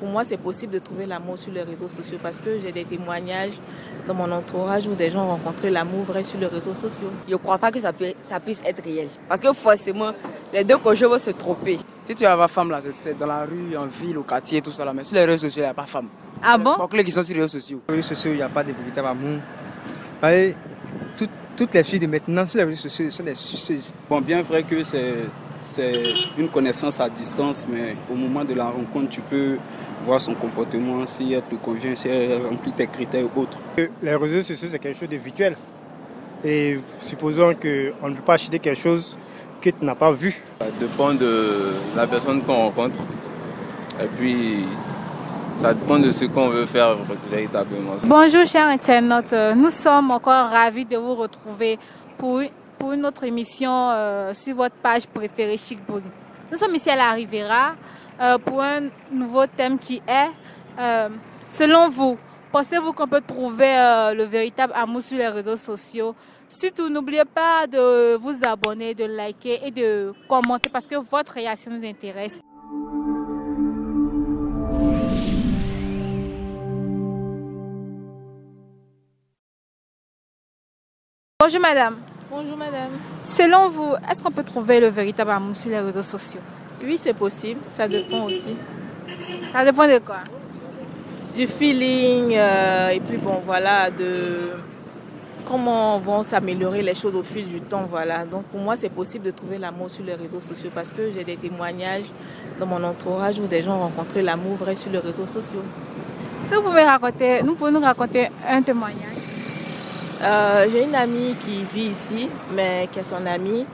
pour moi, c'est possible de trouver l'amour sur les réseaux sociaux parce que j'ai des témoignages dans mon entourage où des gens ont rencontré l'amour vrai sur les réseaux sociaux. Je ne crois pas que ça puisse être réel. Parce que forcément, les deux conjoints vont se tromper. Si tu as une femme là, c'est dans la rue, en ville, au quartier, tout ça là. Mais sur les réseaux sociaux, il n'y a pas de femme. Ah bon? Donc les qui sont sur les réseaux sociaux. Sur les réseaux sociaux, il n'y a pas de véritable amour. Toutes les filles de maintenant sur les réseaux sociaux sont des suceuses. Bon, bien vrai que c'est une connaissance à distance, mais au moment de la rencontre, tu peux voir son comportement, si elle te convient, si elle remplit tes critères ou autres. Les réseaux sociaux, c'est quelque chose de virtuel. Et supposons qu'on ne peut pas acheter quelque chose que tu n'as pas vu. Ça dépend de la personne qu'on rencontre. Et puis, ça dépend de ce qu'on veut faire véritablement. Bonjour chers internautes, nous sommes encore ravis de vous retrouver pour une autre émission sur votre page préférée Chic Bonny. Nous sommes ici à la Riviera pour un nouveau thème qui est, selon vous, pensez-vous qu'on peut trouver le véritable amour sur les réseaux sociaux? Surtout, n'oubliez pas de vous abonner, de liker et de commenter parce que votre réaction nous intéresse. Bonjour madame. Bonjour madame. Selon vous, est-ce qu'on peut trouver le véritable amour sur les réseaux sociaux? Oui, c'est possible, ça dépend aussi. Ça dépend de quoi? Du feeling et puis bon voilà, de comment vont s'améliorer les choses au fil du temps, voilà. Donc pour moi, c'est possible de trouver l'amour sur les réseaux sociaux parce que j'ai des témoignages dans mon entourage où des gens ont rencontré l'amour vrai sur les réseaux sociaux. Si vous pouvez nous raconter un témoignage? J'ai une amie qui vit ici, mais qui est son amie,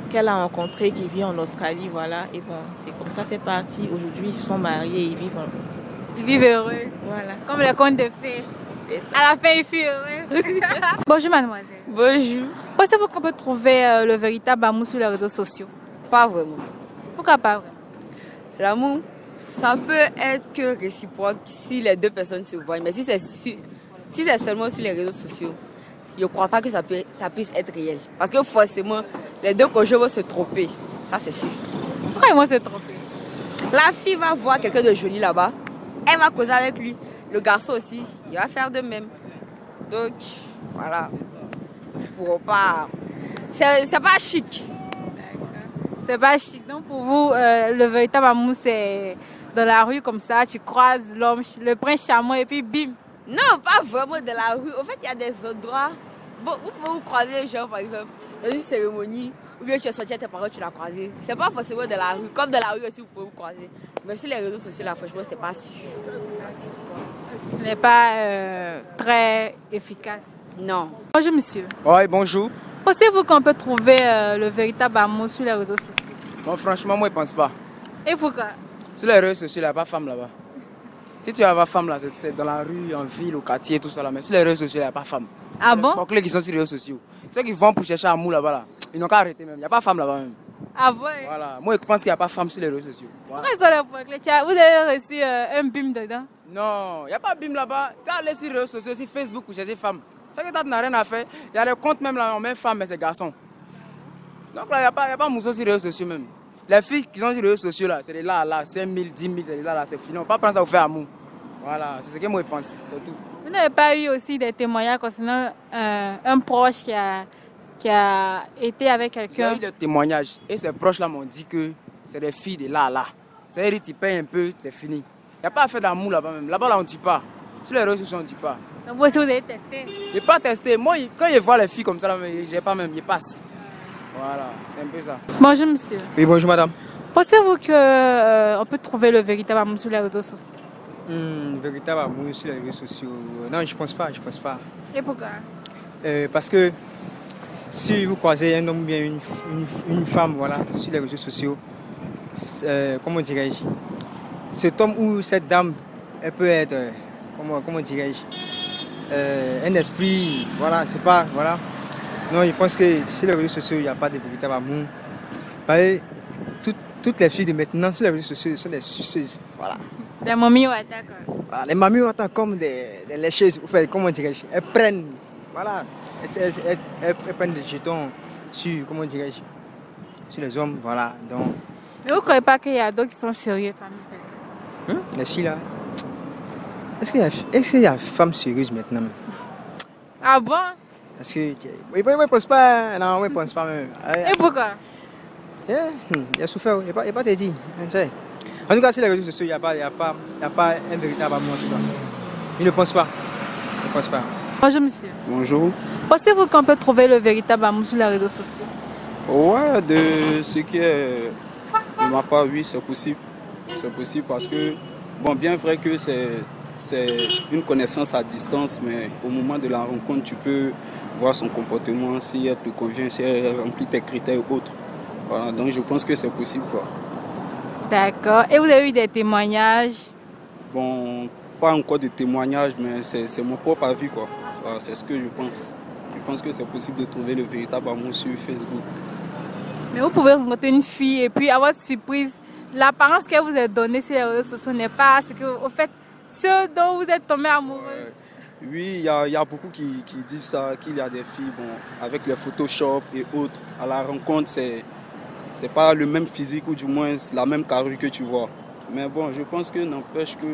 qu'elle a rencontrée, qui vit en Australie, voilà. Et bon, c'est comme ça, c'est parti. Aujourd'hui, ils se sont mariés et Ils vivent heureux. Voilà. Comme le conte de fées. À la fin, ils furent heureux. Bonjour mademoiselle. Bonjour. Pensez-vous qu'on peut trouver le véritable amour sur les réseaux sociaux? Pas vraiment. Pourquoi pas vraiment? L'amour, ça peut être que réciproque si les deux personnes se voient. Mais si c'est seulement sur les réseaux sociaux, je ne crois pas que ça puisse être réel. Parce que forcément, les deux conjoints vont se tromper. Ça, c'est sûr. Pourquoi ils vont se tromper? La fille va voir quelqu'un de joli là-bas. Elle va causer avec lui. Le garçon aussi, il va faire de même. Donc, voilà. Pour pas... C'est pas chic. C'est pas chic. Donc, pour vous, le véritable amour, c'est dans la rue comme ça, tu croises l'homme, le prince charmant et puis bim. Non, pas vraiment de la rue. En fait, il y a des endroits où vous croisez les gens, par exemple, dans une cérémonie, ou bien tu es sorti à tes parents, tu l'as croisé. C'est pas forcément de la rue. Comme de la rue aussi, vous pouvez vous croiser. Mais sur les réseaux sociaux, là, franchement, c'est pas sûr. Ce n'est pas très efficace. Non. Bonjour monsieur. Oui, bonjour. Pensez-vous qu'on peut trouver le véritable amour sur les réseaux sociaux? Bon, franchement, moi, je ne pense pas. Et pourquoi? Sur les réseaux sociaux, il n'y a pas de femme là-bas. Si tu as une femme là, c'est dans la rue, en ville, au quartier, tout ça là. Mais sur les réseaux sociaux, il n'y a pas de femme. Ah bon? Donc les qui sont sur les réseaux sociaux, ceux qui vont pour chercher amour là-bas, là, ils n'ont qu'à arrêter même. Il n'y a pas de femme là-bas même. Ah bon? Voilà. Moi, je pense qu'il n'y a pas de femme sur les réseaux sociaux. Voilà. Pourquoi ils sont les points? Vous avez reçu un bim dedans? Non, il n'y a pas de bim là-bas. Tu as allé sur les réseaux sociaux, sur Facebook pour chercher femme. C'est que tu n'as rien à faire. Il y a des comptes même là, on met femme, mais c'est garçon. Donc là, il n'y a pas de mousson sur les réseaux sociaux même. Les filles qui sont sur les réseaux sociaux là, c'est des là, 5 000, 10 000, c'est des là, c'est fini. On ne peut pas prendre ça pour faire amour. Voilà, c'est ce que moi je pense. Tout. Vous n'avez pas eu aussi des témoignages concernant un proche qui a été avec quelqu'un? J'ai eu des témoignages et ces proches là m'ont dit que c'est des filles de là. C'est-à-dire tu payes un peu, c'est fini. Il n'y a pas à faire d'amour là-bas même. Là-bas là, on ne dit pas. Sur les réseaux sociaux on ne dit pas. Donc vous aussi vous avez testé? Je n'ai pas testé. Moi, quand je vois les filles comme ça, là, je n'ai pas même, je passe. Voilà, c'est un peu ça. Bonjour monsieur. Oui, bonjour madame. Pensez-vous qu'on peut trouver le véritable amour sur les réseaux sociaux? Véritable amour sur les réseaux sociaux. Non, je pense pas. Et pourquoi? Parce que si vous croisez un homme ou bien une femme, voilà, sur les réseaux sociaux, comment dirais-je, cet homme ou cette dame, elle peut être, comment dirais-je, un esprit, voilà, c'est pas, voilà. Non, je pense que sur les réseaux sociaux, il n'y a pas de véritable amour. Toutes les filles de maintenant sur les réseaux sociaux sont des suceuses, voilà. Des mamies ou attaques. Voilà, les mamies ont comme des lécheuses, comment dirais-je, elles prennent, voilà, elles prennent des jetons sur, comment dirais-je, sur les hommes, voilà. Donc... Mais vous ne croyez pas qu'il y a d'autres qui sont sérieux parmi elles? Les filles là. Est-ce qu'il y a femme sérieuse maintenant même? Ah bon? Parce que. Oui, pense pas. Non, oui, pense pas même. Et pourquoi? Il a souffert, il n'a pas te dit. En tout cas, sur les réseaux sociaux, il n'y a pas un véritable amour. Il ne pense pas. Il ne pense pas. Bonjour monsieur. Bonjour. Pensez-vous qu'on peut trouver le véritable amour sur les réseaux sociaux? Ouais, de ce qui est de ma part, oui, c'est possible. C'est possible parce que, bon, bien vrai que c'est une connaissance à distance, mais au moment de la rencontre, tu peux voir son comportement, si elle te convient, si elle remplit tes critères ou autres. Voilà, donc je pense que c'est possible, quoi. D'accord. Et vous avez eu des témoignages? Bon, pas encore de témoignages, mais c'est mon propre avis, quoi. Voilà, c'est ce que je pense. Je pense que c'est possible de trouver le véritable amour sur Facebook. Mais vous pouvez rencontrer une fille et puis à votre surprise, l'apparence qu'elle vous a donnée sur les réseaux sociaux n'est pas ce que, au fait, ce dont vous êtes tombé amoureux. Oui, il y a beaucoup qui disent ça, qu'il y a des filles, bon, avec les Photoshop et autres, à la rencontre, c'est pas le même physique ou du moins la même carrure que tu vois. Mais bon, je pense que n'empêche que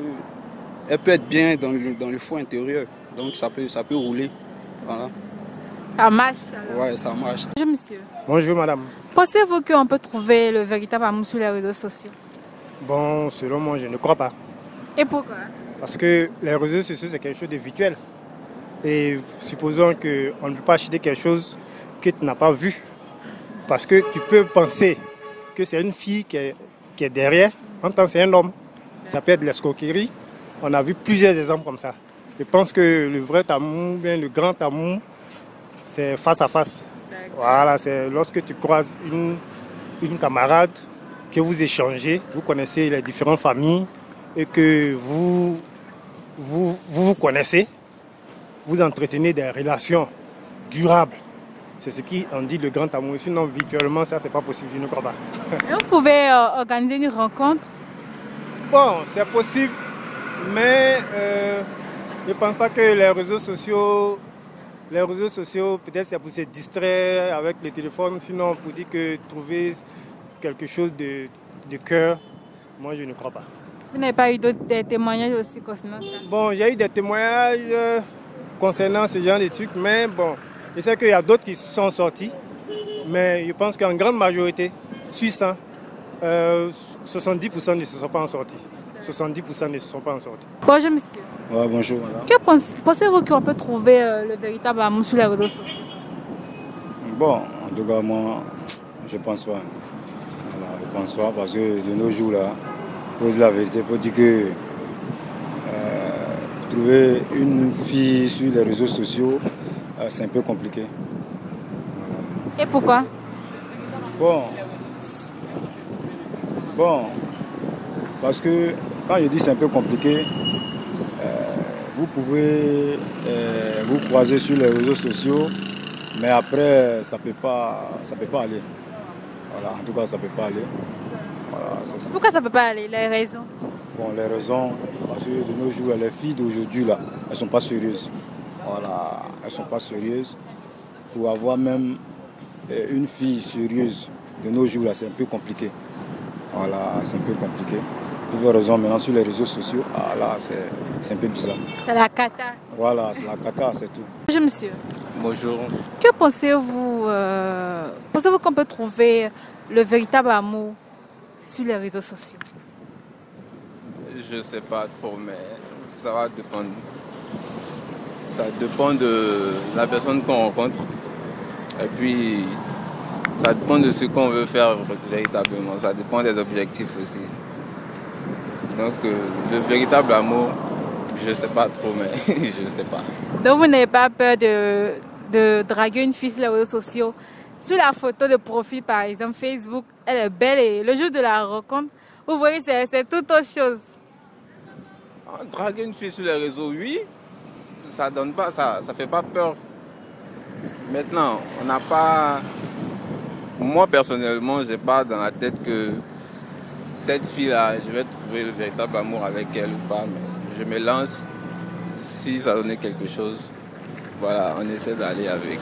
elle peut être bien dans le fond intérieur. Donc ça peut rouler. Voilà. Ça marche alors. Ouais, ça marche. Bonjour monsieur. Bonjour madame. Pensez-vous qu'on peut trouver le véritable amour sur les réseaux sociaux? Bon, selon moi, je ne crois pas. Et pourquoi? Parce que les réseaux sociaux, c'est quelque chose de virtuel. Et supposons qu'on ne peut pas acheter quelque chose que tu n'as pas vu. Parce que tu peux penser que c'est une fille qui est derrière, en tant que c'est un homme. Ça peut être de l'escroquerie. On a vu plusieurs exemples comme ça. Je pense que le vrai amour, bien le grand amour, c'est face à face. Voilà, c'est lorsque tu croises une camarade, que vous échangez, vous connaissez les différentes familles et que vous connaissez, vous entretenez des relations durables. C'est ce qui en dit le grand amour. Sinon, virtuellement, ça, c'est pas possible, je ne crois pas. Et vous pouvez organiser une rencontre? Bon, c'est possible, mais je ne pense pas que les réseaux sociaux, peut-être c'est pour se distraire avec le téléphone. Sinon, pour dire que trouver quelque chose de cœur, moi, je ne crois pas. Vous n'avez pas eu des témoignages aussi concernant ça? Bon, j'ai eu des témoignages concernant ce genre de trucs, mais bon, je sais qu'il y a d'autres qui sont sortis, mais je pense qu'en grande majorité, sur 100, 70% ne se sont pas en sortis. 70% ne se sont pas en sortis. Bonjour monsieur. Ouais, bonjour madame. Que pensez-vous qu'on peut trouver le véritable amour sur les réseaux sociaux? Bon, en tout cas, moi, je pense pas. Voilà, je pense pas parce que de nos jours là, pour dire la vérité, il faut dire que trouver une fille sur les réseaux sociaux, c'est un peu compliqué. Et pourquoi? Bon, parce que quand je dis c'est un peu compliqué, vous pouvez vous croiser sur les réseaux sociaux, mais après ça peut pas aller. Voilà, en tout cas ça peut pas aller. Voilà, pourquoi ça peut pas aller? Les raisons? Bon, les raisons, parce que de nos jours, les filles d'aujourd'hui là, elles sont pas sérieuses. Voilà, elles sont pas sérieuses. Pour avoir même une fille sérieuse de nos jours là, c'est un peu compliqué. Voilà, c'est un peu compliqué. Pour des raisons, maintenant sur les réseaux sociaux, là, c'est un peu bizarre. C'est la cata. Voilà, c'est la cata, c'est tout. Bonjour monsieur. Bonjour. Que pensez-vous pensez-vous qu'on peut trouver le véritable amour sur les réseaux sociaux? Je sais pas trop, mais ça va dépendre. Ça dépend de la personne qu'on rencontre. Et puis, ça dépend de ce qu'on veut faire véritablement. Ça dépend des objectifs aussi. Donc, le véritable amour, je sais pas trop, mais je sais pas. Donc, vous n'avez pas peur de draguer une fille sur les réseaux sociaux? Sur la photo de profil, par exemple, Facebook, elle est belle et le jour de la rencontre, vous voyez, c'est toute autre chose. Draguer une fille sur les réseaux, oui, ça donne pas, ça fait pas peur. Maintenant, on n'a pas... Moi, personnellement, j'ai pas dans la tête que cette fille-là, je vais trouver le véritable amour avec elle ou pas, mais je me lance. Si ça donnait quelque chose, voilà, on essaie d'aller avec.